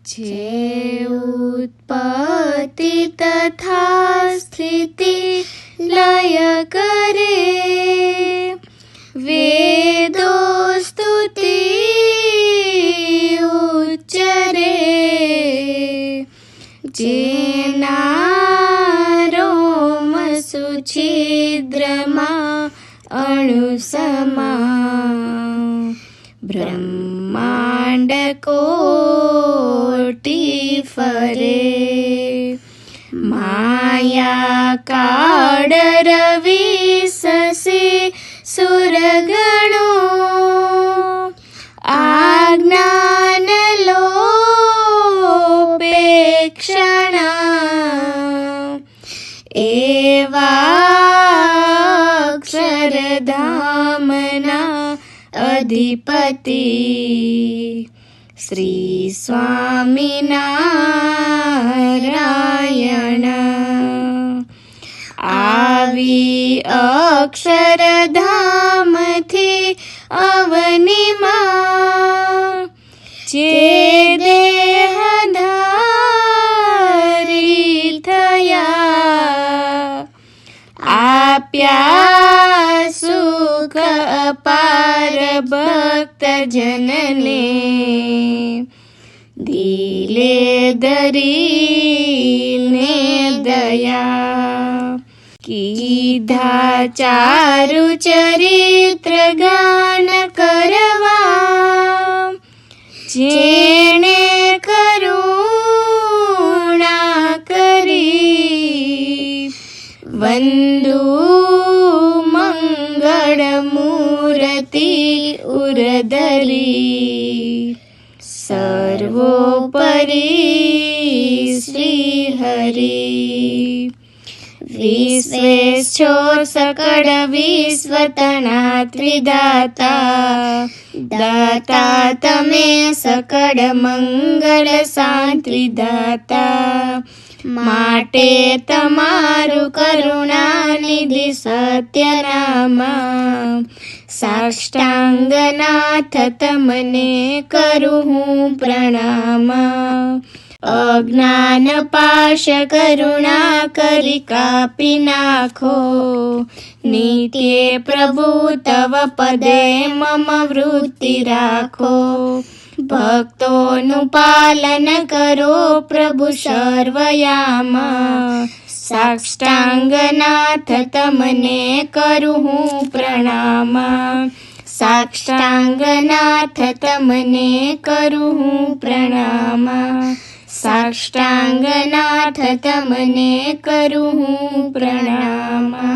જે ઉત્પત્તિ તથા સ્થિતિ લય કરે, વેદો સ્તુતિ ઉચ્ચરે, જેના રોમ સુછિદ્રમાં અણુસમાં, બ્રહ્માંડ કોટી ફરે, માયા કાળ રવિ શશી સુરગણો, આજ્ઞાન લોપેક્ષણા, એવા અક્ષરધામના અધિપતિ શ્રી સ્વામિનારાયણ. આવી અક્ષરધામથી અવનીમાં જે દેહધારી થયા, આપ્યા સુખ અપાર ભક્તજનને, દિલે ધરીને દયા. કીધા ચારુ ચરિત્ર ગાન કરવા, જેણે કરુણા કરી, વંદુ મંગળ મૂર્તિ ઉરધરી, સર્વોપરી શ્રી હરિ. વિશ્વેશો સકળ વિશ્વતનાથ વિધાતા, દાતા તમે સકળ મંગળ સાંત વિધાતા, માટે તમારું કરુણાનિધિ સત્યનામા, સાષ્ટાંગનાથ તમને કરું હું પ્રણામા. અજ્ઞાન પાશ કરુણા કરી કાપી નાખો, નિત્ય પ્રભુ તવ પદે મમ વૃત્તિ રાખો. ભક્તોનું પાલન કરો પ્રભુ સર્વયામાં, સાષ્ટાંગનાથ તમને કરું હું પ્રણામા. સાષ્ટાંગનાથ તમને કરું હું પ્રણામા. સાષ્ટાંગનાથ તમને કરું હું પ્રણામા.